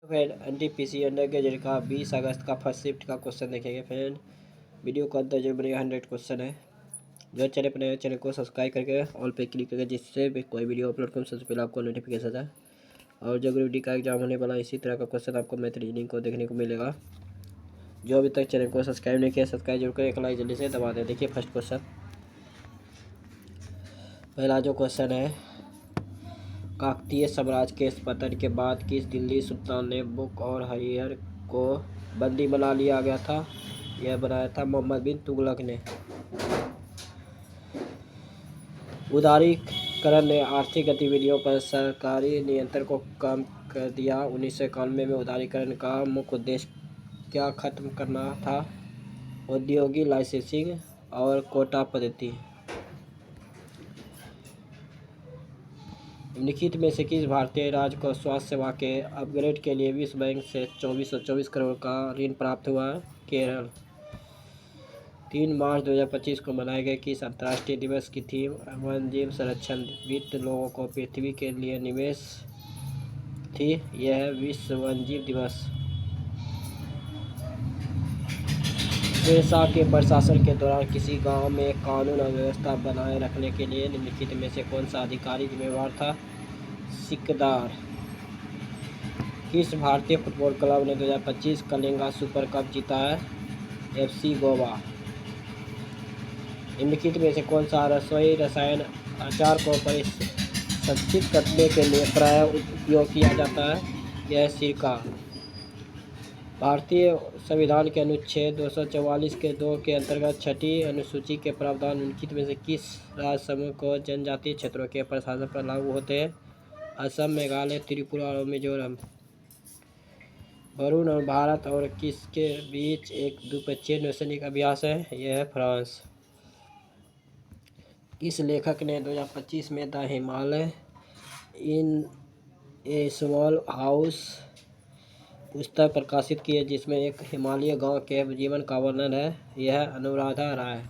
Friend NTPC under graduate का 20 अगस्त का first shift का क्वेश्चन देखेंगे फ्रेंड। वीडियो का अंतर जो बनेगा 100 क्वेश्चन है। जो चैनल पर नए चैनल को सब्सक्राइब करके ऑल पे क्लिक करके जिससे भी कोई वीडियो अपलोड करूँ सबसे पहले आपको नोटिफिकेशन है। और जो ग्रुप डी का एग्जाम होने वाला इसी तरह का क्वेश्चन आपको मैथ रीजनिंग को देखने को मिलेगा। जो अभी तक चैनल को सब्सक्राइब नहीं किया सब्सक्राइब जरूर करें, एक लाइक जल्दी से दबा दें। देखिए फर्स्ट क्वेश्चन, पहला जो क्वेश्चन है, काकतीय साम्राज्य के पतन के बाद किस दिल्ली सुल्तान ने बुक और हरिहर को बंदी बना लिया गया था? यह बनाया था मोहम्मद बिन तुगलक ने। उदारीकरण ने आर्थिक गतिविधियों पर सरकारी नियंत्रण को कम कर दिया। 1991 में उदारीकरण का मुख्य उद्देश्य क्या खत्म करना था? औद्योगिक लाइसेंसिंग और कोटा पद्धति। निम्नलिखित में से किस भारतीय राज्य को स्वास्थ्य सेवा के अपग्रेड के लिए विश्व बैंक से 2424 करोड़ का ऋण प्राप्त हुआ? केरल। 3 मार्च 2025 को मनाए गए किस अंतर्राष्ट्रीय दिवस की थीम वन्यजीव संरक्षण वित्त लोगों को पृथ्वी के लिए निवेश थी? यह है विश्व वन्यजीव दिवस। शेरशाह के प्रशासन के दौरान किसी गांव में कानून और व्यवस्था बनाए रखने के लिए निम्नलिखित में से कौन सा अधिकारी जिम्मेवार था? सिकदार। किस भारतीय फुटबॉल क्लब ने 2025 कलिंगा सुपर कप जीता है? एफसी गोवा। निम्नलिखित में से कौन सा रसोई रसायन अचार को परिसंचित करने के लिए प्रायः उपयोग किया जाता है? यह सिरका। भारतीय संविधान के अनुच्छेद 244 के 2 के अंतर्गत छठी अनुसूची के प्रावधान निम्नलिखित में से किस राज्य समूह को जनजातीय क्षेत्रों के प्रशासन पर लागू होते हैं? असम, मेघालय, त्रिपुरा और मिजोरम। वरुण और भारत और किसके बीच एक द्विपक्षीय नौसैनिक अभ्यास है? यह है फ्रांस। किस लेखक ने 2025 में the Himalaya in A small house पुस्तक प्रकाशित की है जिसमें एक हिमालय गांव के जीवन का वर्णन है? यह है अनुराधा राय।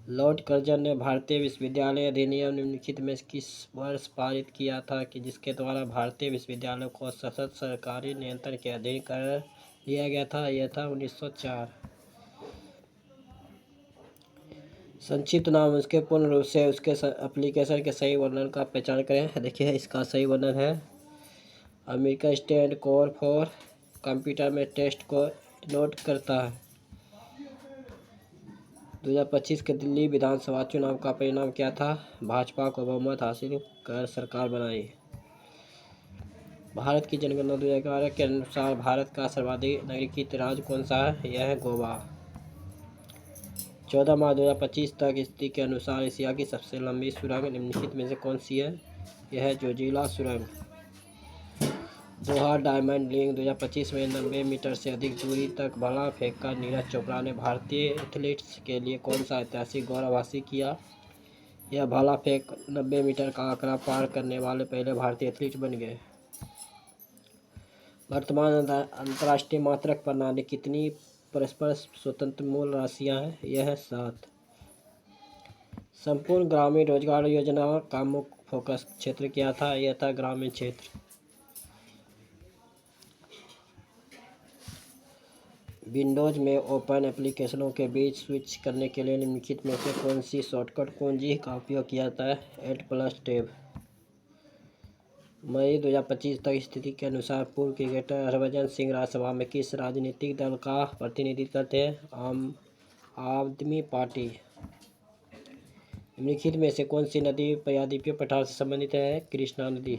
लॉर्ड कर्जन ने भारतीय विश्वविद्यालय अधिनियम निम्नलिखित में किस वर्ष पारित किया था कि जिसके द्वारा भारतीय विश्वविद्यालयों को सशक्त सरकारी नियंत्रण के अधीन कर लिया गया था? यह था 1904। संक्षिप्त नाम उसके पूर्ण रूप से उसके एप्लीकेशन के सही वर्णन का पहचान करें। देखिए इसका सही वर्णन है America stand core for computer में टेस्ट को नोट करता है। 2025 के दिल्ली विधानसभा चुनाव का परिणाम क्या था? भाजपा को बहुमत हासिल कर सरकार बनाई। भारत की जनगणना 2011 के अनुसार भारत का सर्वाधिक नागरिकीकृत राज्य कौन सा है? यह है गोवा। 14 मार्च 2025 तक स्थिति के अनुसार एशिया की सबसे लंबी सुरंग निम्नलिखित में से कौन सी है? यह है जोजिला सुरंग। दोहा डायमंड लीग 2025 में 90 मीटर से अधिक दूरी तक भाला फेंककर नीरज चोपड़ा ने भारतीय एथलीट्स के लिए कौन सा ऐतिहासिक गौरव हासिल किया? यह भाला फेंक 90 मीटर का आंकड़ा पार करने वाले पहले भारतीय एथलीट बन गए। वर्तमान अंतर्राष्ट्रीय मात्रक प्रणाली कितनी परस्पर स्वतंत्र मूल राशियां हैं? यह है 7। संपूर्ण ग्रामीण रोजगार योजना का मुख्य फोकस क्षेत्र क्या था? यह था ग्रामीण क्षेत्र। विंडोज में ओपन एप्लीकेशनों के बीच स्विच करने के लिए निम्नलिखित में से कौन सी शॉर्टकट कुंजी का उपयोग किया जाता है? Alt+ tab. मई 2025 तक स्थिति के अनुसार पूर्व क्रिकेटर हरभजन सिंह राज्यसभा में किस राजनीतिक दल का प्रतिनिधित्व करते हैं? आम आदमी पार्टी। निम्नलिखित में से कौन सी नदी प्रायद्वीपीय पठार से संबंधित है? कृष्णा नदी।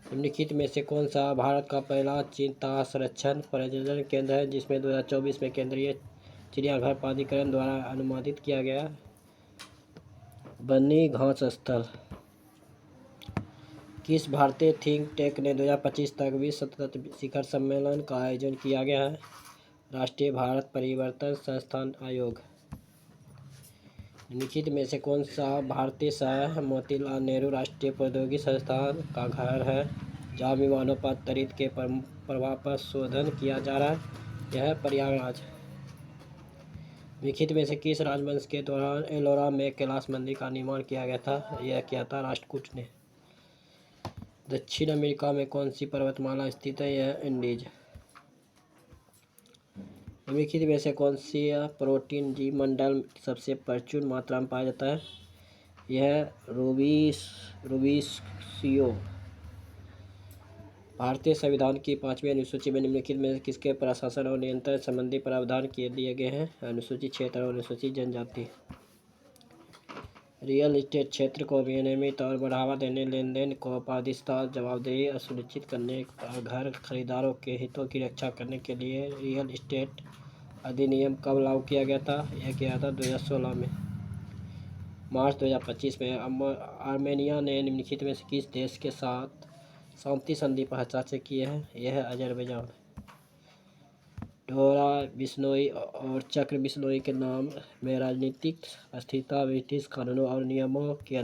निम्नलिखित में से कौन सा भारत का पहला चीता संरक्षण प्रजनन केंद्र है जिसमें 2024 में केंद्रीय चिड़ियाघर प्राधिकरण द्वारा अनुमोदित किया गया? बन्नी घास स्थल। किस भारतीय थिंक टैंक ने 2025 तक विश्व तत्व शिखर सम्मेलन का आयोजन किया गया है? राष्ट्रीय भारत परिवर्तन संस्थान आयोग। निम्नलिखित में से कौन सा भारतीय शहर मोतीलाल नेहरू राष्ट्रीय प्रौद्योगिकी संस्थान का घर है जहाँ विमानों पर तड़ित के प्रभाव पर शोधन किया जा रहा है? यह है प्रयागराज। निम्नलिखित में से किस राजवंश के दौरान एलोरा में कैलाश मंदिर का निर्माण किया गया था? यह किया था राष्ट्रकूट ने। दक्षिण अमेरिका में कौन सी पर्वतमाला स्थित है? यह एंडीज। निम्नलिखित में से कौन सी प्रोटीन जीव मंडल सबसे प्रचुर मात्रा में पाया जाता है? यह रूबिसियो। भारतीय संविधान की 5वीं अनुसूची में निम्नलिखित में किसके प्रशासन और नियंत्रण संबंधी प्रावधान किए दिए गए हैं? अनुसूचित क्षेत्र और अनुसूचित जनजाति। रियल एस्टेट क्षेत्र को विनियमित और बढ़ावा देने, लेन देन को पारदर्शिता, जवाबदेही सुनिश्चित करने और घर खरीदारों के हितों की रक्षा करने के लिए रियल एस्टेट अधिनियम कब लागू किया गया था? यह किया था 2016 में। मार्च 2025 में आर्मेनिया ने निम्नलिखित में से किस देश के साथ शांति संधि पर हस्ताक्षर किए हैं? यह है अजरबैजान। डोरा बिश्नोई और चक्र बिश्नोई के नाम में राजनीतिक अस्थिरता, ब्रिटिश कानूनों और नियमों की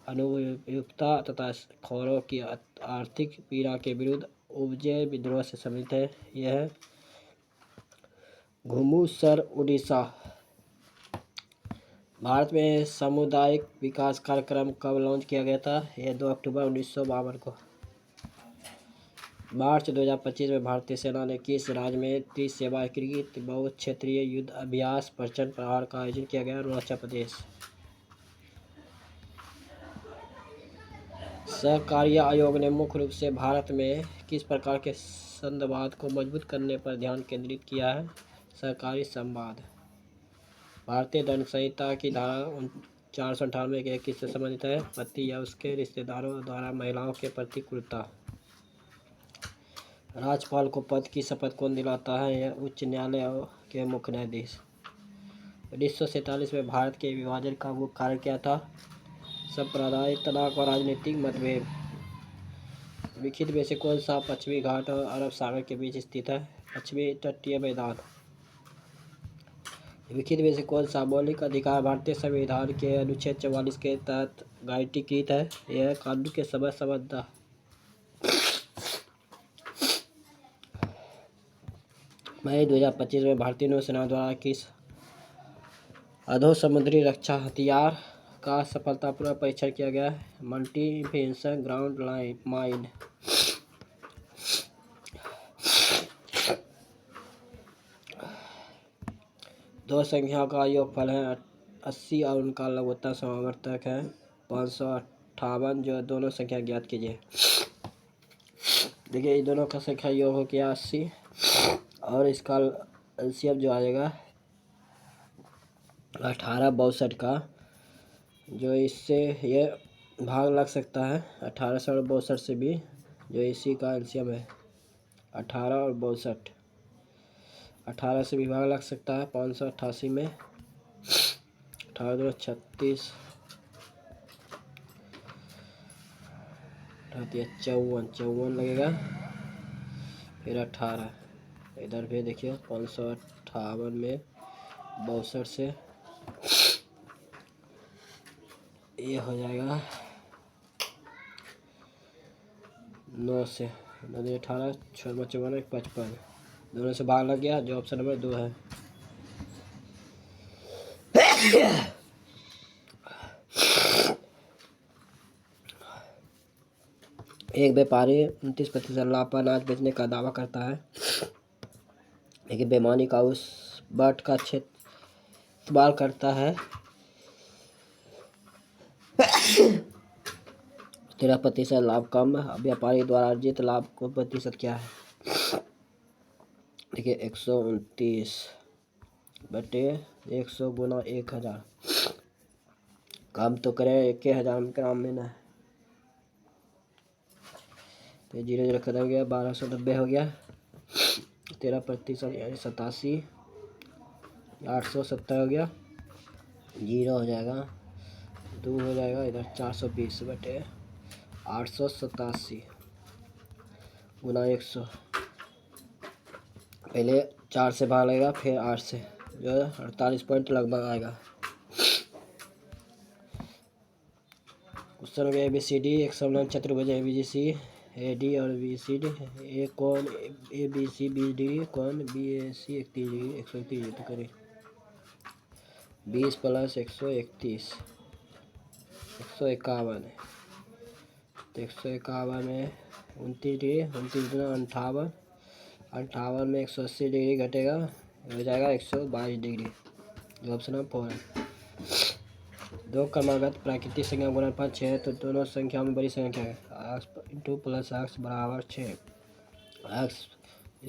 अनुपयुक्तता तथा खोरों की आर्थिक पीड़ा के विरुद्ध उपजे विद्रोह से सम्मिलित है। यह घुमुसर उड़ीसा। भारत में सामुदायिक विकास कार्यक्रम कब लॉन्च किया गया था? यह 2 अक्टूबर 1952 को। मार्च 2025 में भारतीय सेना ने किस राज्य में त्रिसेवा एकीकृत बहुक्षेत्रीय युद्ध अभ्यास प्रचंड प्रहार का आयोजन किया गया? अरुणाचल प्रदेश। सहकारिता आयोग ने मुख्य रूप से भारत में किस प्रकार के संवाद को मजबूत करने पर ध्यान केंद्रित किया है? सहकारी संवाद। भारतीय दंड संहिता की धारा 498 के किससे संबंधित है? पति या उसके रिश्तेदारों द्वारा महिलाओं के प्रति क्रूरता। राज्यपाल को पद की शपथ कौन दिलाता है? यह उच्च न्यायालय के मुख्य न्यायाधीश। 1947 में भारत के विभाजन का मुख्य कारण क्या था? सांप्रदायिक तनाव और राजनीतिक मतभेद। निम्नलिखित में से कौन सा पश्चिमी घाट और अरब सागर के बीच स्थित है? पश्चिमी तटीय मैदान। निम्नलिखित में से कौन सा मौलिक अधिकार भारतीय संविधान के अनुच्छेद 44 के तहत गारंटीकृत है? यह कानून के समय संबद्ध। मई 2025 में भारतीय नौसेना द्वारा किस अधोसमुद्री रक्षा हथियार का सफलतापूर्वक परीक्षण किया गया? Multi influence ground mine. दो संख्याओं का योगफल है 80 और उनका लघुत्तम समावर्तक है 558। जो दोनों संख्या ज्ञात कीजिए। देखिए, इन दोनों का संख्या योग हो गया 80 और इसका एलसीएम जो आएगा 1862 का, जो इससे ये भाग लग सकता है 1862 से भी, जो इसी का एलसीएम है 18 और 62। 18 से भी भाग लग सकता है 588 में। 18 2 36 54 लगेगा, फिर 18 इधर भी देखिए 558 में 62 से ये हो जाएगा 9 से 18 54 55, दोनों से भाग लग गया, जो ऑप्शन नंबर 2 है। एक व्यापारी 29% लाभ पर अनाज बेचने का दावा करता है, लेकिन बेईमानी का उस बाट का इस्तेमाल करता है 13% लाभ कम। व्यापारी द्वारा अर्जित लाभ को प्रतिशत क्या है? देखिए 129 बटे 100 गुना 1000। काम तो करें 1000 ग्राम में ना, तो 0 खत्म हो गया, 1290 हो गया। 13% यानी 87, 870 हो गया, 0 हो जाएगा, 2 हो जाएगा, इधर 420 बटे 887 गुना 100। पहले 4 से भाग लगेगा, फिर 8 से, जो 48 पॉइंट लगभग आएगा। क्वेश्चन हो गया ABCD एक समलंब चतुर्भुज ABCD AD और BCD ए कोण ABC BD कोण BAC 130 डिग्री 130 डिग्री तो करें। 20 प्लस 131 151 है। तो 151 में 29 डिग्री, 29 गुना 58, 58 में 180 डिग्री घटेगा, हो जाएगा 122 डिग्री, जो ऑप्शन नंबर 4 है। दो क्रमागत प्राकृतिक संख्या गुणनफल 6 है, तो दोनों संख्याओं में बड़ी संख्या है। एक्स इंटू प्लस एक्स बराबर 6, x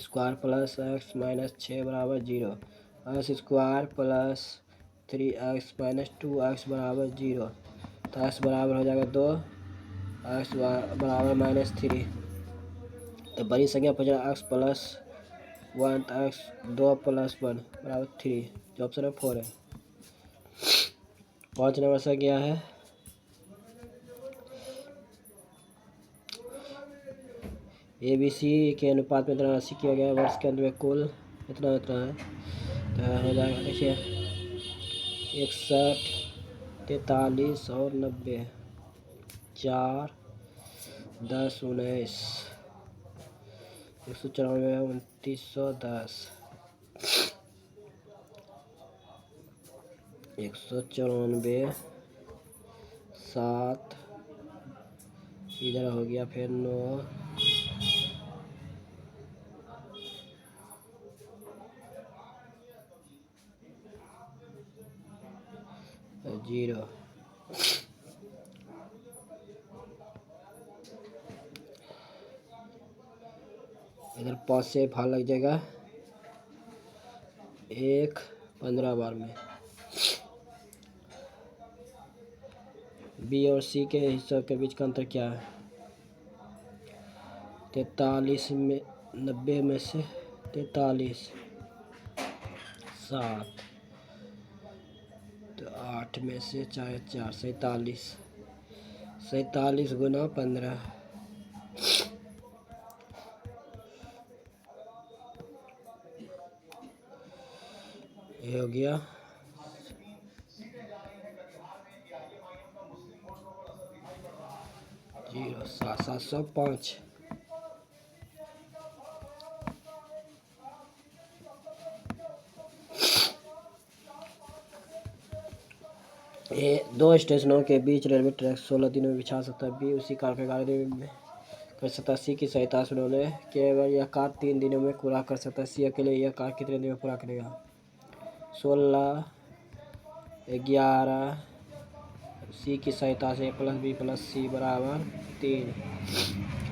square plus x minus 6 बराबर 0, x square plus 3x minus 2x बराबर 0, तो एक्स बराबर हो जाएगा 2, एक्स बराबर माइनस 3, तो बड़ी संख्या पर जाएगा एक्स प्लस 1, तो एक्स 2 प्लस 1 बराबर 3, जो ऑप्शन नंबर 4 है। 5 नंबर संख्या है ABC के अनुपात में इतना राशि किया गया है, वर्ष के अंत में कुल इतना है, तो हो जाएगा देखिए 61, 43 और 90, 4, 10, 19, 194, 2910, 194, 7 इधर हो गया, फिर 9, 0, इधर 5 से भाग लग जाएगा 1 15 बार में। बी और सी के हिस्सों के बीच का अंतर क्या है? 43 में 90 में से 43 7, तो 8 में से 4 4 47, 47 गुना 15, ये हो गया 705। ये 2 स्टेशनों के बीच रेलवे ट्रैक 16 दिनों में बिछा सकता है। बी उसी कार के कार्य में कर सकता है। सी की सहायता से उन्होंने केवल यह कार 3 दिनों में पूरा कर सकता है। सी अकेले यह कार कितने दिन में पूरा करेगा? 16, 11, सी की सहायता से प्लस बी प्लस सी बराबर 3,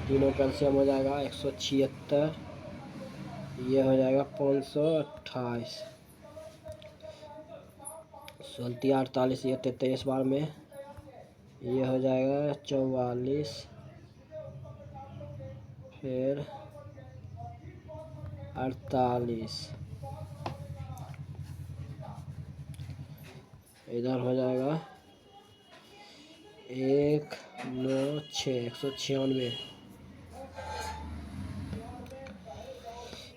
तीनों कैल्शियम हो जाएगा 176, ये हो जाएगा 528, 16 48, ये 43 बार में, ये हो जाएगा 44, फिर 48, इधर हो जाएगा 1 9 6 196,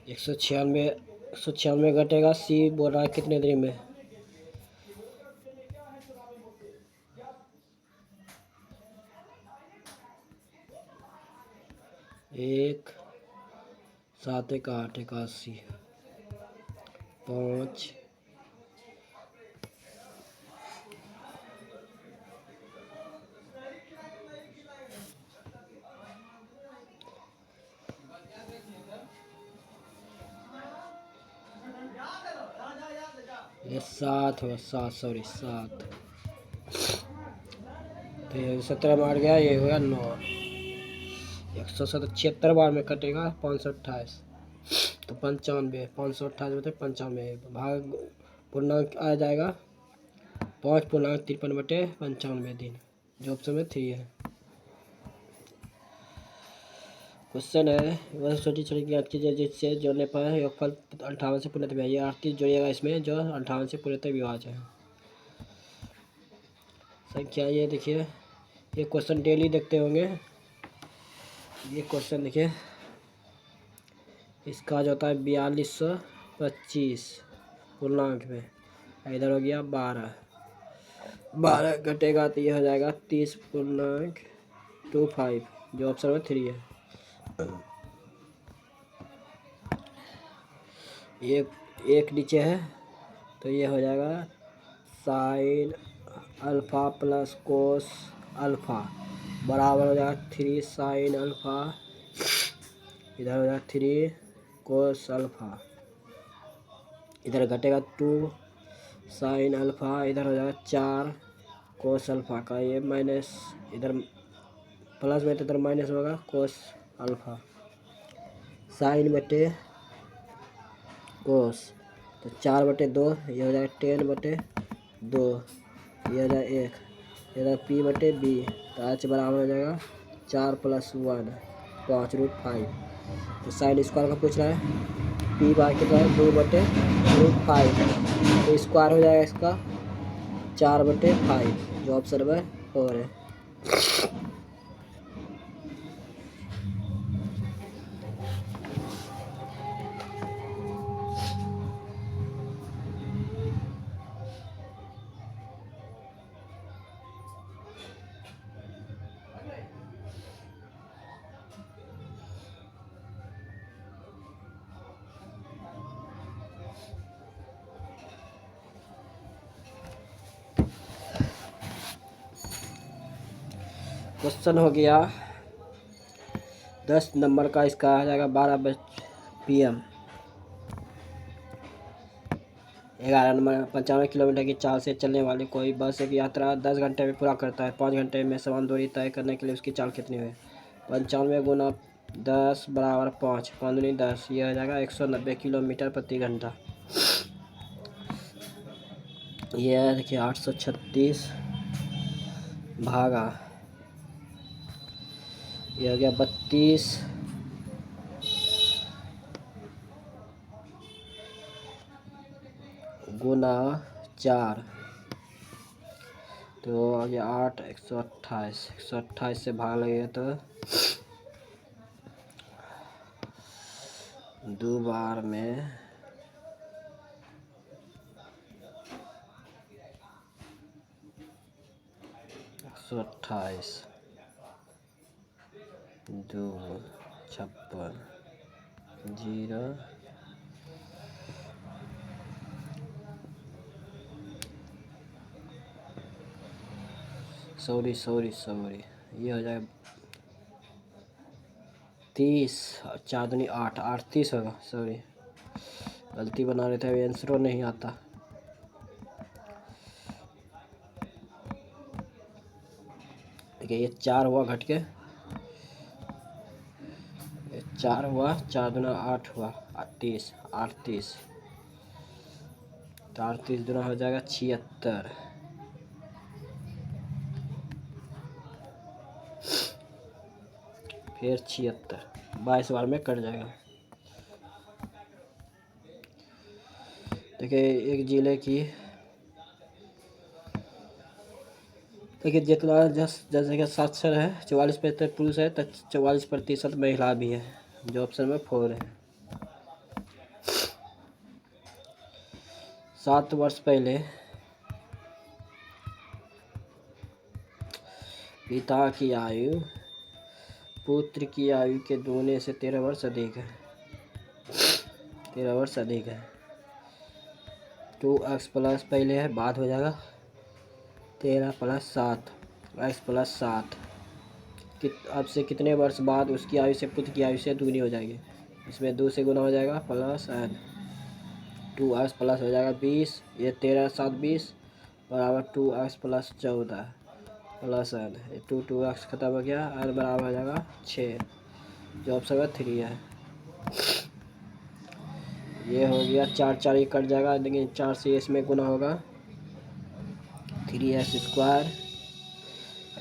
196 घटेगा। सी बोल रहा है कितने दिन में? एक 7 1 8 81, 5 ये 7 हो 7 सॉरी 7, तो ये 17 मार गया, ये हो गया 9, 176 बार में कटेगा 528, तो 95, 528 बटे 95 भाग पूर्णांक आ जाएगा 5.53 बटे 95 दिन, जो ऑप्शन में 3 है। क्वेश्चन है वह छोटी छोटी ज्ञात कीजिए जिससे जोड़ने पर योगफल 58 से पूर्णतः विभाज्य। ये 38 जोड़िएगा इसमें जो 58 से पूर्णतः विभाज्य है। संख्या ये देखिए, ये क्वेश्चन डेली देखते होंगे। ये क्वेश्चन देखिए, इसका जो होता है 4225 पूर्णांक में, इधर हो गया 12 घटेगा तो ये हो जाएगा 30.25, जो ऑप्शन में 3 है। एक नीचे है तो ये हो जाएगा sine alpha plus cos alpha बराबर हो जाएगा 3 साइन अल्फ़ा, इधर हो जाएगा 3 कोस अल्फ़ा, इधर घटेगा 2 साइन अल्फ़ा, इधर हो जाएगा 4 कोस अल्फ़ा का, ये माइनस इधर प्लस में तो इधर माइनस होगा कोस अल्फ़ा, साइन बटे कोस तो 4/2, ये हो जाएगा 10/2, ये हो जाएगा 1, ये हो जाएगा p/b, तो h बराबर हो जाएगा 4 + 1 5√5। तो साइन स्क्वायर का पूछ रहा है, p बार कितना है 2/√5, तो स्क्वायर हो जाएगा इसका 4/5, जो ऑप्शन नंबर 4 है। क्वेश्चन हो गया 10 नंबर का, इसका आ जाएगा 12 PM 11 नंबर 95 किलोमीटर की चाल से चलने वाली कोई बस एक यात्रा 10 घंटे में पूरा करता है। 5 घंटे में समान दूरी तय करने के लिए उसकी चाल कितनी है? 95 × 10 बराबर 5, 5 दूनी 10, ये हो जाएगा 190 किलोमीटर प्रति घंटा। ये देखिए 836 भागा, ये हो गया 32 गुना 4, तो आ गया 8, 128 से भाग लगे तो 2 बार में 128, 2 56 0 सॉरी ये हो जाएगा 30 और 4 दूनी 8, 38 होगा। सॉरी गलती बना रहे थे, आंसर नहीं आता। देखिए ये 4 हुआ घट के, 4 हुआ, 4 दूना 8 हुआ 38, 38 तो 38 दूना हो जाएगा 76, फिर 76, 22 बार में कट जाएगा। देखिए एक जिले की, देखिए जितना जनसंख्या साक्षर है 44% पुरुष है तो 44% महिला भी है, जो ऑप्शन में 4 है। 7 वर्ष पहले पिता की आयु पुत्र की आयु के दुगने से 13 वर्ष अधिक है, 13 वर्ष अधिक है। 2x प्लस पहले है, बाद हो जाएगा 13 + 7 x + 7, अब से कितने वर्ष बाद उसकी आयु से पुत्र की आयु से दुगनी हो जाएगी? इसमें 2 से गुना हो जाएगा प्लस n, 2x प्लस हो जाएगा 20, ये 13 7 20 बराबर 2x + 14 प्लस n, 2x खत्म हो गया, n बराबर हो जाएगा 6, जो ऑप्शन 3 है। ये हो गया 4 4 ये कट जाएगा, लेकिन 4 से इसमें गुना होगा 3x²,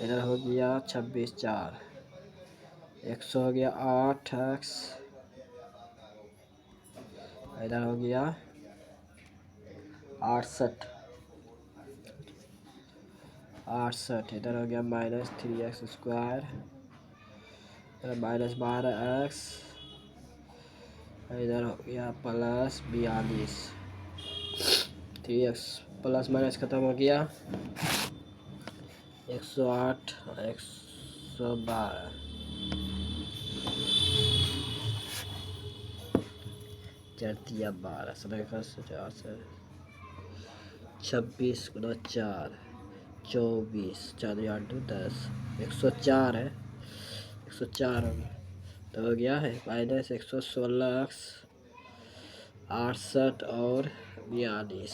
इधर हो गया 26 4, 100 हो गया 8x, इधर हो गया 68, इधर हो गया -3x², इधर -12x, इधर हो गया +42, 3x प्लस माइनस खत्म हो गया, 108 और 112, चरतिया 12 समय 4 से 26 गुना 4 24, 4 8 2 10, 104 है, 104 हो गया। तो हो गया है माइनस 116, 68 और 42,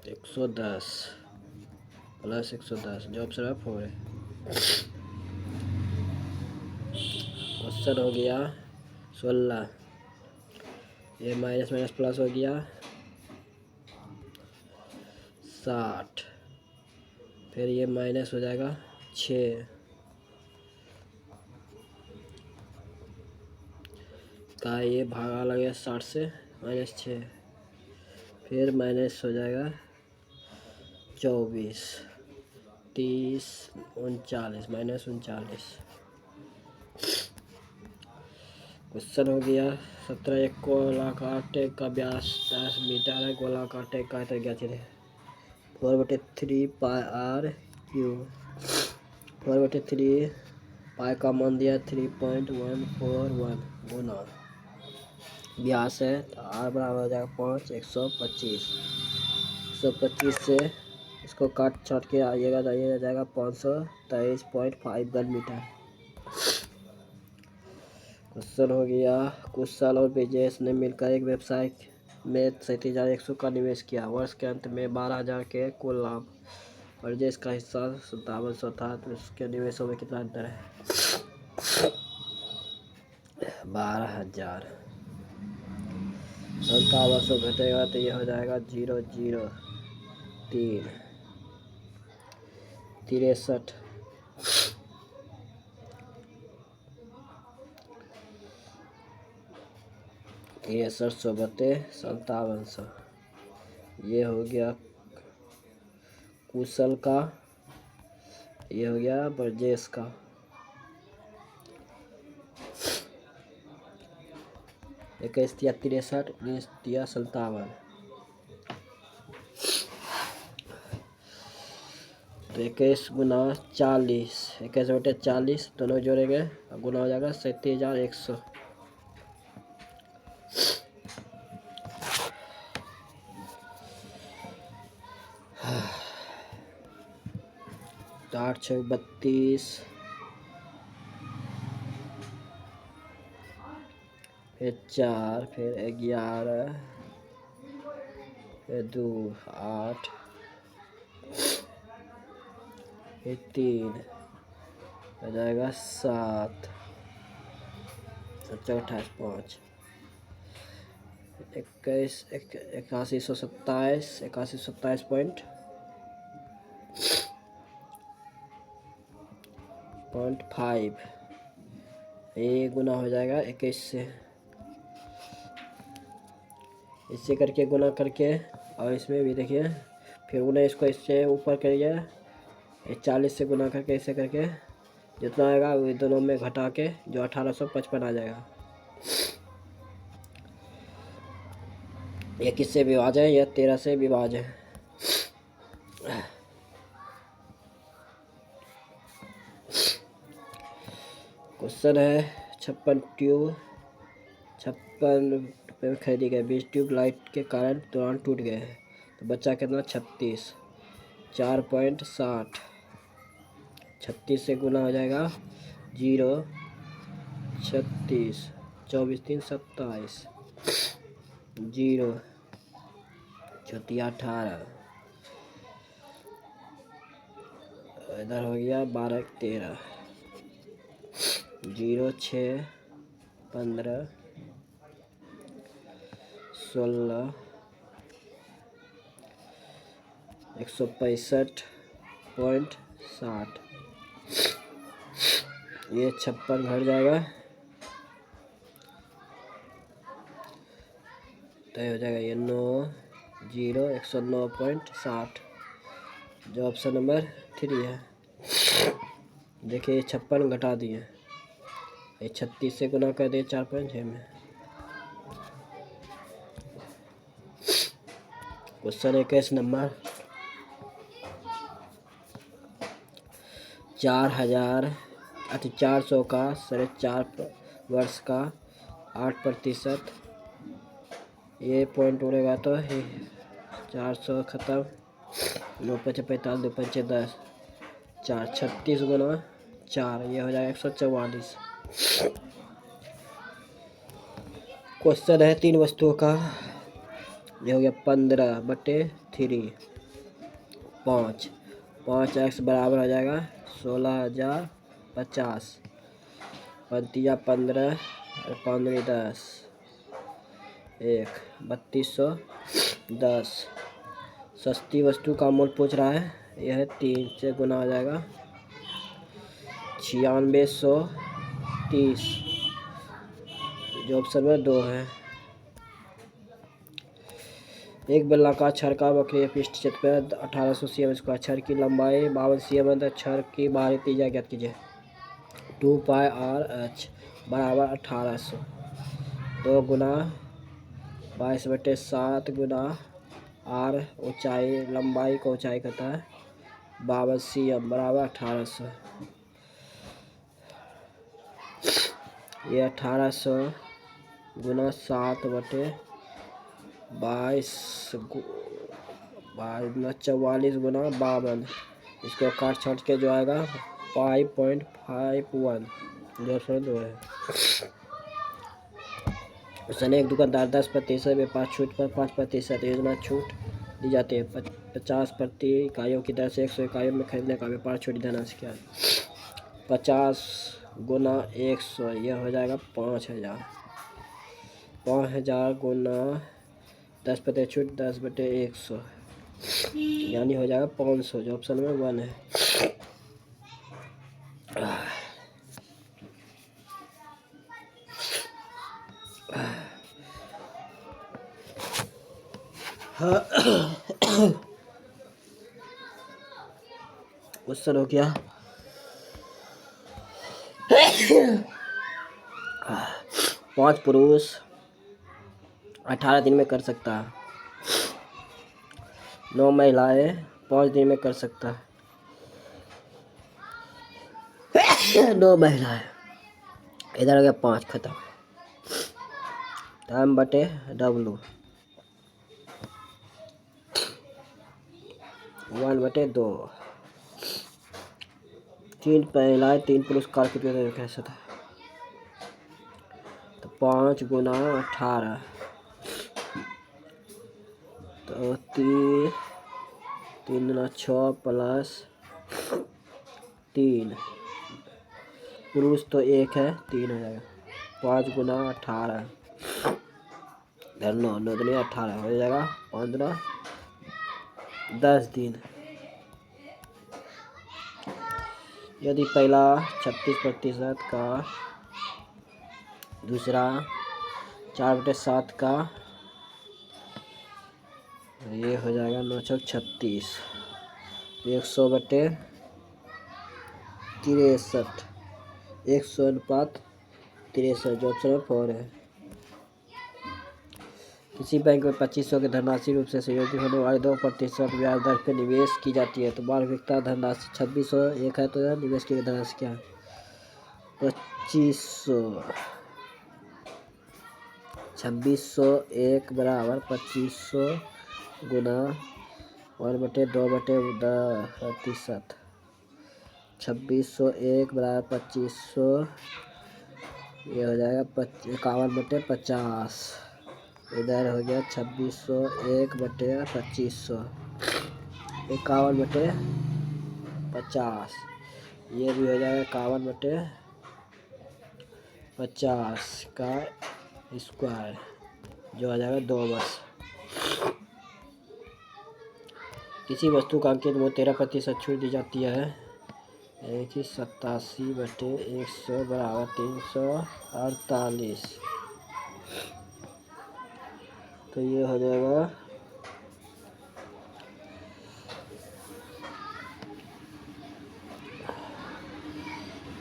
110 प्लस 110 जो ऑप्शन है 4 है। क्वेश्चन हो गया 16, ये माइनस माइनस प्लस हो गया 60, फिर ये माइनस हो जाएगा 6 का, ये भागा लगे 60 से माइनस 6, फिर माइनस हो जाएगा 24, 30, 39 माइनस 39। क्वेश्चन हो गया 17, एक गोलाकार टेक का व्यास 10 मीटर है, गोलाकार टेक का तो क्या चीज़ है 4/3 पाई आर क्यू, 4/3 पाई का मान दिया 3.141 गुना व्यास है, तो आर बराबर हो जाएगा 5, 125, 125 से इसको काट छाट के आइएगा तो ये आ जाएगा 523.51 मीटर। क्वेश्चन हो गया कुशल और ब्रिजेश ने मिलकर एक व्यवसाय में 37,100 का निवेश किया, वर्ष के अंत में 12,000 के कुल लाभ, ब्रिजेश का हिस्सा 5700 था, तो उसके निवेशों में कितना अंतर है 12,000, 5700 घटेगा तो ये हो जाएगा 003, 63, 6300 बटे 5700, ये हो गया कुशल का, ये हो गया ब्रजेश का। 21 तिया 63, 19 तिया 57, तो 21 गुना 40, 21 बटे 40 दोनों जोड़ेंगे गुना हो जाएगा 37,100। तो 8 6 32, फिर 4, फिर 11, फिर 2 8, फिर 3 हो जाएगा 7, 28 5, 21 8127, 8127.5, ये गुना हो जाएगा 21 से, इससे करके गुना करके, और इसमें भी देखिए फिर 19 को इससे ऊपर करिए, 40 से गुना करके ऐसे करके जितना आएगा वो दोनों में घटा के जो 1855 आ जाएगा। ये किससे विभाज्य है, यह 13 से विभाज्य है। क्वेश्चन है 56 ट्यूब 56 रुपये में खरीदी गई 20 ट्यूब लाइट के कारण तुरंत टूट गए हैं, तो बच्चा कितना 36, 4.60, 36 से गुना हो जाएगा 0, 36, 24 3 27, 0 34 18, इधर हो गया 12 13, 0 6 15 16, 165.60, ये 56 घट जाएगा तो हो जाएगा ये 9 0 109.60, जो ऑप्शन नंबर 3 है। देखिए 56 घटा दिए, ये 36 से गुना कर दिए 4.6 में। क्वेश्चन 21 नंबर 400 का 4.5 वर्ष का 8%, ये पॉइंट उड़ेगा तो 400 ख़त्म। 9 5 45, 2 5 10, 4 36 गुना 4, ये हो जाएगा 144। क्वेश्चन है 3 वस्तुओं का। ये हो गया 15/3 5। 5x बराबर हो जाएगा 16,050। 15 और 15 10, 1 3210। सस्ती वस्तु का मूल्य पूछ रहा है। यह है 3 से गुना हो जाएगा 9630, जो ऑप्शन में 2 है। एक बेलनाकार छड़ का वक्रीय पृष्ठ क्षेत्रफल 1800 cm²। छड़ की लंबाई 52 cm है। छड़ की बाहरी त्रिज्या ज्ञात कीजिए। 2πr/h बराबर 1800। 2 गुना 22/7 गुना r, ऊंचाई लंबाई को ऊंचाई कहता है 52 cm बराबर 1800। ये 1800 गुना 7/22 44 गुना 52। इसको काट छाट के जो आएगा 5.51, जो है। सन एक दुकानदार 10% व्यापार छूट पर 5% योजना छूट दी जाती है। 50 प्रति इकाइयों की दर से 100 इकाइयों में खरीदने का व्यापार छूट धनराशि क्या है? 50 गुना 100, यह हो जाएगा 5000। 5000 गुना 10% छूट 10/100, यानी हो जाएगा 500, जो ऑप्शन में 1 है। क्वेश्चन हो गया 5 पुरुष 18 दिन में कर सकता है। 9 महिलाएं 5 दिन में कर सकता है। 9 महिलाएं, इधर हो गया 5 खत्म। M/W 1/2। 3 महिलाएं 3 पुरुष कार्य कितने कह सकता है? तो 5 गुना 18, तो 3 गुना 6 प्लस 3। पुरुष तो 1 है, 3 हो जाएगा। 5 गुना 18, 9 9 दूनी 18 हो जाएगा 15, 10 दिन। यदि पहला 36% का, दूसरा 4/7 का, ये हो जाएगा 936। 100/63, 100:63, जो ऑप्शन में 4 है। किसी बैंक में 2500 की धनराशि रूप से संयोजित होने वाली 2% ब्याज दर पर निवेश की जाती है, तो वार्षिकता धनराशि 2601 है, तो यह निवेश की धनराशि क्या है? 2500। 2601 बराबर 2500 गुना 1/2/10%। 2601 बराबर 2500, ये हो जाएगा 51/50। इधर हो गया 2601/2500, 51/50। ये भी हो जाएगा 51/50 का स्क्वायर, जो आ जाएगा 2 बस। किसी वस्तु का अंकित मूल्य 13% छूट दी जाती है। 87/100 बराबर 348, तो ये हो जाएगा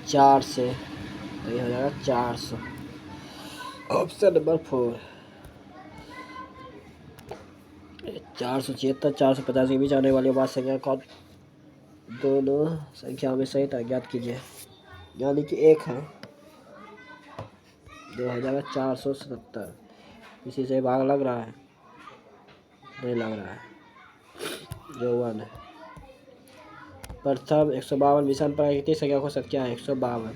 4 से, तो ये हो जाएगा 400, ऑप्शन नंबर 4। 476 450 के बीच आने वाली बात संख्या का दोनों संख्या में सही ज्ञात कीजिए, यानी कि 1 है, 2477। किसी से भाग लग रहा है? नहीं लग रहा है। जो 1 है। प्रथम 152 विषम पर कितनी संख्या को संख्या है 152।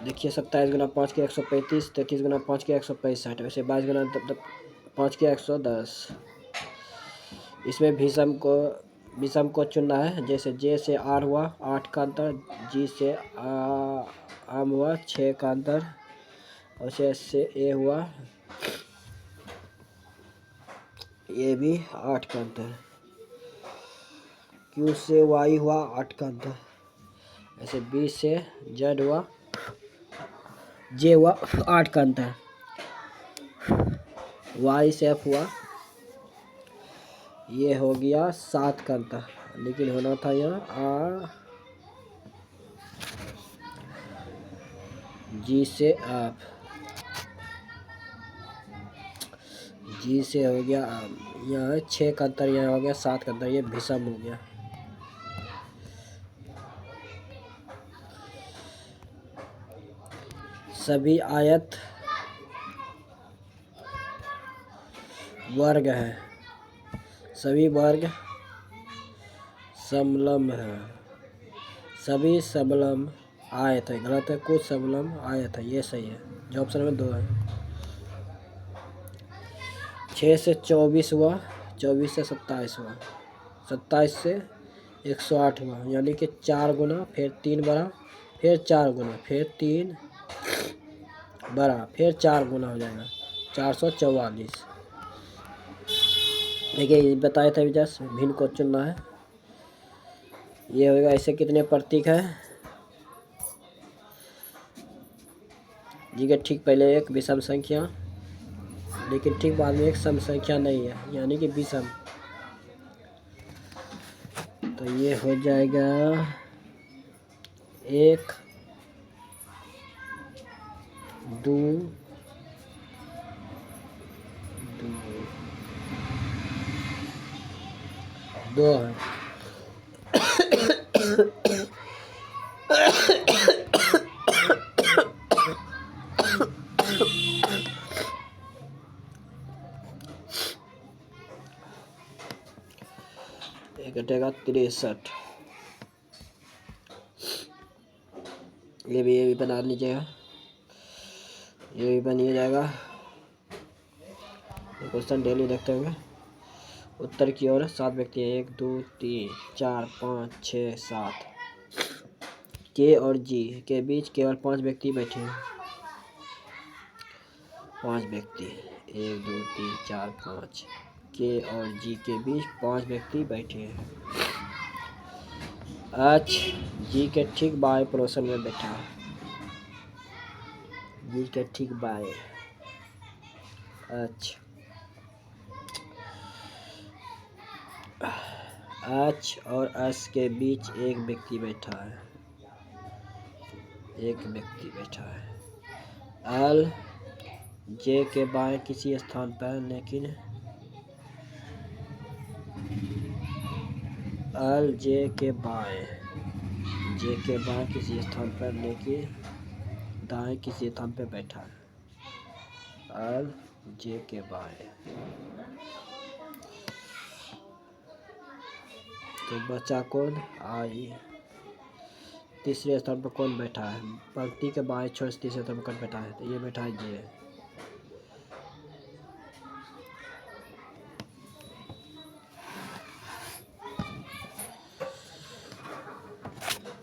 देखिए 27 गुना 5 के 135, 33 गुना 5 के 165, वैसे 22 गुना 5 के 110। इसमें विषम को चुनना है। जैसे जे से आर हुआ 8 का अंतर, जी से आम हुआ 6 का अंतर, और से ए हुआ ये भी 8 का अंतर, क्यू से वाई हुआ 8 का अंतर, ऐसे बी से जेड हुआ जे हुआ 8 का अंतर, वाई से एफ हुआ ये हो गया 7 का अंतर, लेकिन होना था यहाँ जी से एफ, जी से हो गया यहाँ 6 का अंतर, यहाँ हो गया 7 का अंतर, ये विषम हो गया। सभी आयत वर्ग है, सभी वर्ग समलंब है, सभी समलंब आयत है, गलत है, कुछ समलंब आयत है, ये सही है, जो ऑप्शन में 2 है। 6 से 24 हुआ, 24 से 27 हुआ, 27 से 108 हुआ, यानी कि 4 गुना, फिर 3 बड़ा, फिर 4 गुना, फिर 3 बड़ा, फिर 4 गुना हो जाएगा 444। देखिए ये बताया था जस्ट भिन्न को चुनना है। ये होगा ऐसे कितने प्रतीक है जी के ठीक पहले एक विषम संख्या, लेकिन ठीक बाद में एक सम संख्या नहीं है, यानी कि विषम। तो ये हो जाएगा 1 2 2 है। घटेगा 63। ये भी बना लीजिएगा, ये भी बन जाएगा। क्वेश्चन डेली देखते होंगे। उत्तर की ओर 7 व्यक्ति, 1 2 3 4 5 6 7। के और जी के बीच केवल 5 व्यक्ति बैठे हैं। 5 व्यक्ति 1 2 3 4 5। के और जी के बीच 5 व्यक्ति बैठे हैं। एच जी के ठीक बाएं पड़ोसन में बैठा है। जी के ठीक बाएं एच और एस के बीच एक व्यक्ति बैठा है। एक व्यक्ति बैठा है। एल जे के बाएं किसी स्थान पर, लेकिन एल जे के बाएं किसी स्थान पर, लेकिन दाएं किसी स्थान पर बैठा है। एल जे के बाएं। तो बचा कौन? आई। तीसरे स्थान पर कौन बैठा है? पंक्ति के बाएं छोर से तीसरे स्थान पर कौन बैठा है? तो ये बैठा है जे।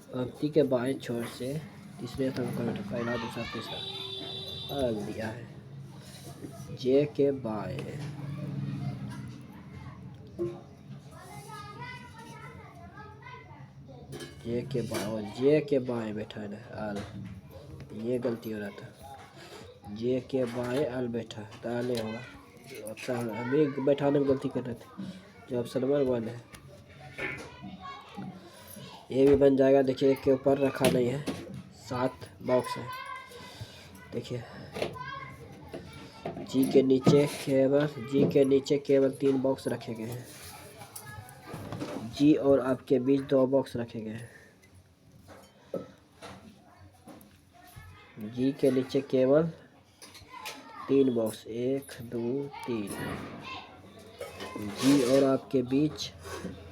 पंक्ति के बाएं छोर से तीसरे स्थान पर बैठा, पहला दूसरा तीसरा अलग दिया है। जे के बाएं जे के बाएं बैठा है ना अल, ये गलती हो रहा था। जे के बाएं अल बैठा है तो अल होगा ऑप्शन। हमें बैठाने में गलती कर रहे थे, जो ऑप्शन नंबर 1 है। ये भी बन जाएगा। देखिए एक के ऊपर रखा नहीं है, 7 बॉक्स है। देखिए जी के नीचे केवल 3 बॉक्स रखे गए हैं। जी और आपके बीच 2 बॉक्स रखे गए हैं। जी के नीचे केवल 3 बॉक्स, 1 2 3। जी और आपके बीच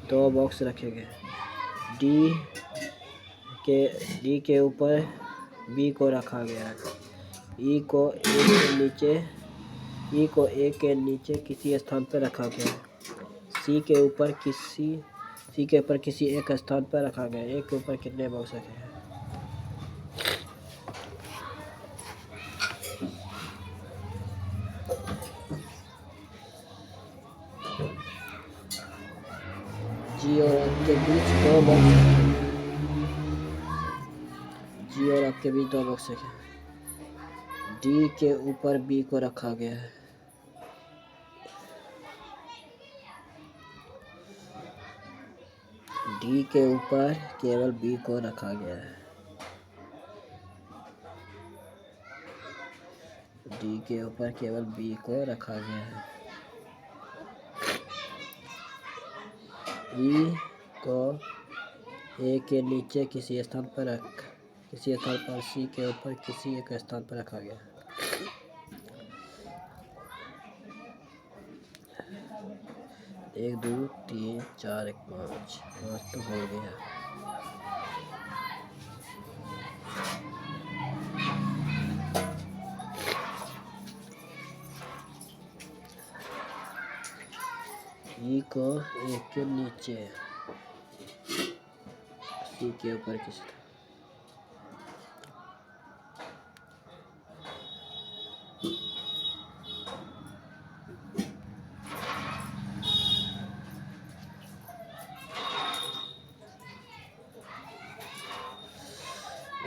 2 बॉक्स रखे गए। डी के ऊपर बी को रखा गया है। ई को ए के नीचे किसी स्थान पर रखा गया है। सी के ऊपर किसी एक स्थान पर रखा गया है। ए के ऊपर कितने बॉक्स रखे हैं? जी और आपके बीच 2 बॉक्स रखे। डी के ऊपर बी को रखा गया है। डी के ऊपर केवल बी को रखा गया है। डी के ऊपर केवल बी को रखा गया है। ई को ए के नीचे किसी स्थान पर सी के ऊपर किसी एक स्थान पर रखा गया है। 1 2 3 4 5 तो हो गया। ई को ए के नीचे सी के ऊपर किसी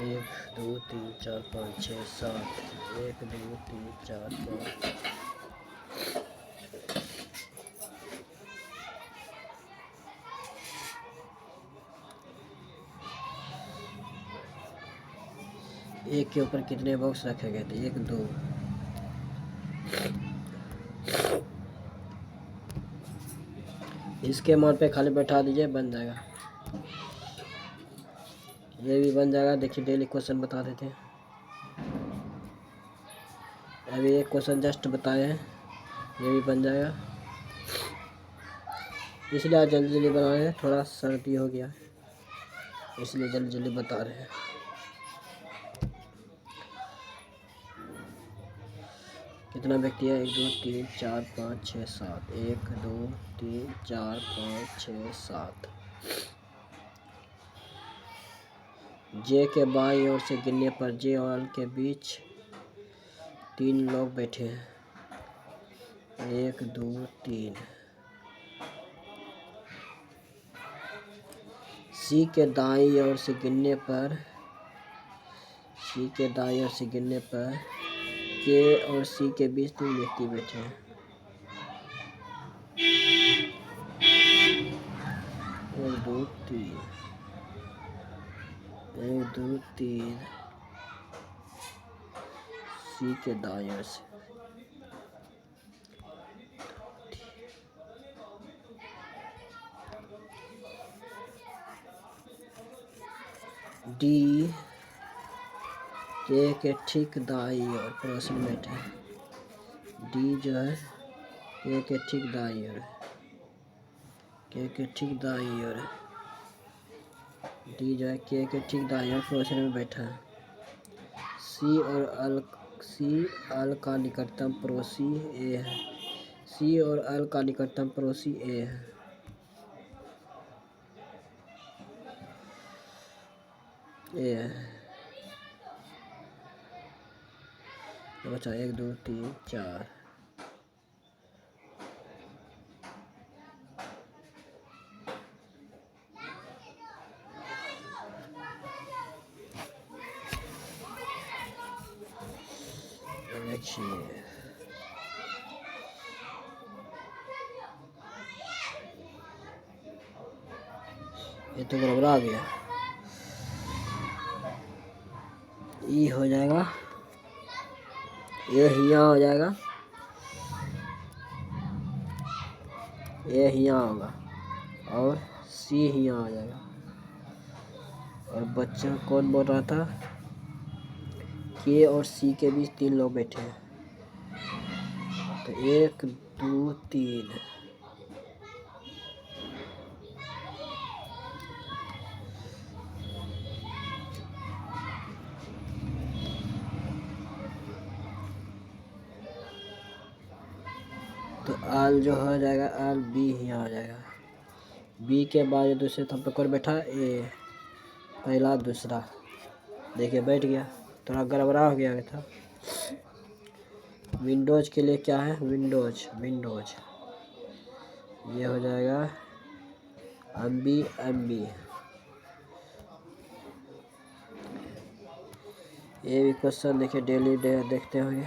1 2 3 4 5 6 7 1 2 3 4 5 एक के ऊपर कितने बॉक्स रखे गए थे? 1 2 इसके मान पे खाली बैठा दीजिए, बन जाएगा। ये भी बन जाएगा। देखिए डेली क्वेश्चन बता देते हैं। अभी एक क्वेश्चन जस्ट बताए हैं, ये भी बन जाएगा। इसलिए आज जल्दी जल्दी बना रहे हैं, थोड़ा सर्दी हो गया इसलिए जल्दी जल्दी बता रहे हैं। कितना व्यक्ति है? 1 2 3 4 5 6 7 1 2 3 4 5 6 7। जे के बाईं ओर से गिनने पर जे और एल के बीच 3 लोग बैठे हैं। 1 2 3। सी के दाईं ओर से गिनने पर के और सी के बीच 3 व्यक्ति बैठे हैं। 1 2 3 1 2 3। सी के दाईं ओर से डी के ठीक दाईं ओर पड़ोस में बैठे हैं। डी जो है के ठीक दाईं ओर के ठीक दाईं ओर डी जो है के ठीक दाईं ओर पड़ोस में बैठा है। सी एल का निकटतम पड़ोसी ए है। सी और एल का निकटतम पड़ोसी ए है। बचा 1 2 3 4। ये तो गड़बड़ा गया। ई हो जाएगा, ये यहाँ हो जाएगा, ये यहाँ होगा और सी यहाँ आ जाएगा। और बच्चा कौन बोल रहा था? के और सी के बीच 3 लोग बैठे हैं। तो 1 2 3 तो आल जो हो जाएगा आल बी यहाँ हो जाएगा। बी के बाद दूसरे थंब पे कौन बैठा ए, पहला दूसरा, देखिए बैठ गया, थोड़ा गड़बड़ा हो गया था। विंडोज के लिए क्या है, विंडोज ये हो जाएगा एम बी। ये भी क्वेश्चन देखिए डेली देखते होंगे।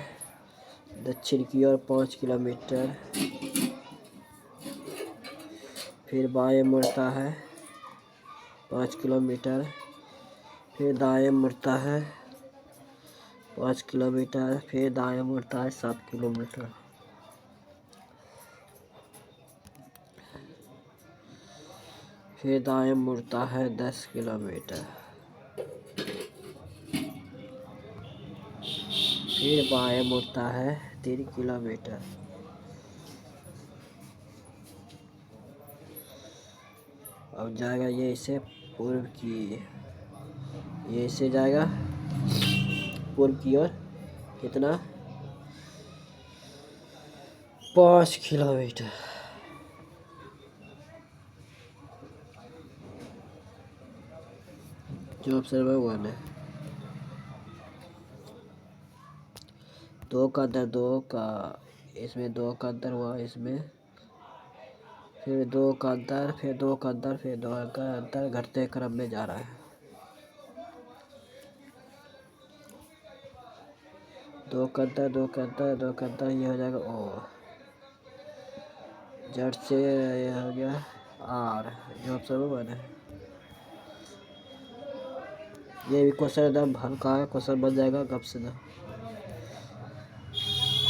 दक्षिण की ओर 5 किलोमीटर, फिर बाएं मुड़ता है 5 किलोमीटर, फिर दाएं मुड़ता है 5 किलोमीटर, फिर दाएं मुड़ता है 7 किलोमीटर, फिर दाएं मुड़ता है 10 किलोमीटर, फिर बाएं मुड़ता है 3 किलोमीटर। अब जाएगा ये इसे पूर्व की, ये इसे जाएगा पूर्व की ओर कितना 5 किलोमीटर। जो ऑप्शन है 1 है। 2 का अंतर 2 का, इसमें 2 का अंतर हुआ, इसमें फिर 2 का अंतर, फिर 2 का अंतर, फिर 2 का अंतर घटते क्रम में जा रहा है। 2 का अंतर, 2 का अंतर, 2 का अंतर, ये हो जाएगा ओ, जड़ से ये हो गया आर, जो ऑप्शन 1 है। ये भी क्वेश्चन एकदम हल्का है, क्वेश्चन बन जाएगा गप से ना।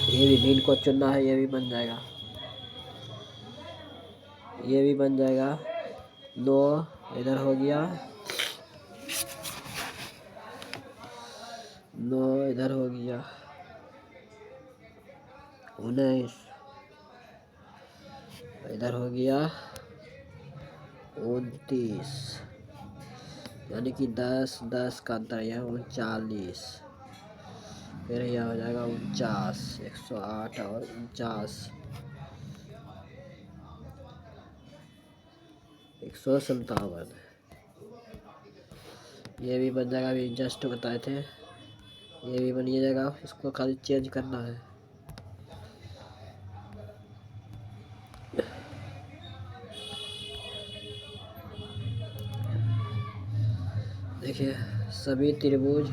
ये भी नील को चुनना है, ये भी बन जाएगा, ये भी बन जाएगा। 9 इधर हो गया, 9 इधर हो गया, 19 इधर हो गया, 29, यानी कि 10 का अंतर है 39, फिर यह हो जाएगा 49, 108 और 49, 157। ये भी बन जाएगा, अभी जस्ट बताए थे, ये भी बन जाएगा, इसको खाली चेंज करना है। देखिए सभी त्रिभुज,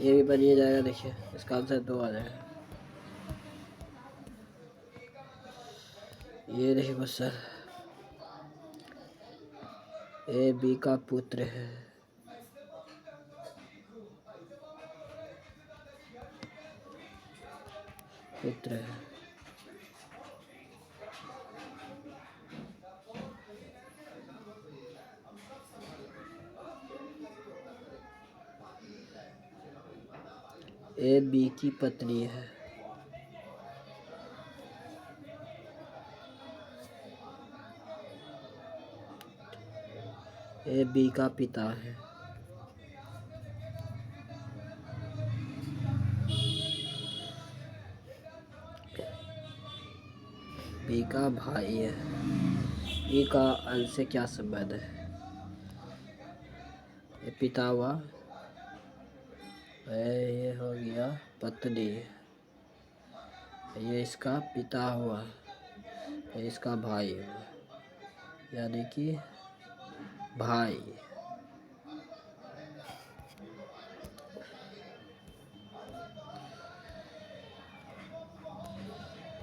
ये भी बन जाएगा। देखिए इसका आंसर 2 आ जाएगा। ये देखिए क्वेश्चन, ए बी का पुत्र है, ए बी की पत्नी है, ए बी का पिता है, बी का भाई है, बी का अल से क्या संबंध है, ये पिता हुआ, ये हो गया पत्नी, ये इसका पिता हुआ, ये इसका भाई हुआ, यानी कि भाई।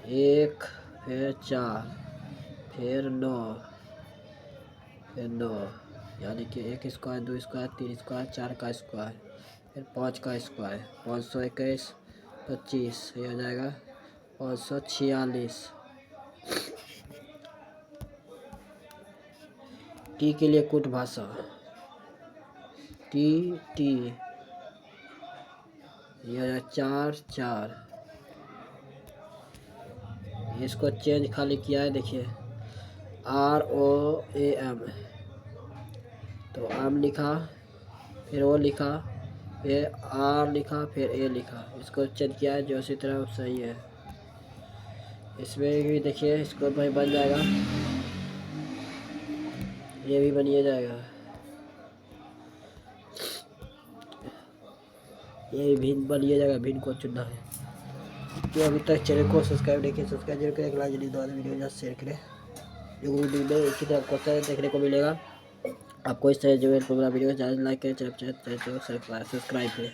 एक, फिर 4, फिर 9, फिर 9, यानी कि 1 स्क्वायर, 2 स्क्वायर, 3 स्क्वायर, 4 का स्क्वायर, फिर 5 का स्क्वायर, 521, 25, ये हो जाएगा 546। टी के लिए कुट भाषा, टी टी, ये 4 4, इसको चेंज खाली किया है। देखिए ROAM, तो आम लिखा, फिर ओ लिखा, फिर आर लिखा, फिर ए लिखा, इसको चेंज किया है, जो इसी तरह सही है। इसमें भी देखिए इसको भाई बन जाएगा, ये भी बनिए जाएगा। ये भिन बनिए जाएगा, भिन को चुनना है। तो अभी तक चैनल को सब्सक्राइब नहीं किया, सब्सक्राइब जरूर करें, लाइक जल्दी दो वीडियो जल्द शेयर करें। जो वीडियो में एक ही तरह क्वेश्चन देखने को मिलेगा आपको। इस तरह जो है वीडियो ज़्यादा लाइक करें, चैनल सब्सक्राइब करें।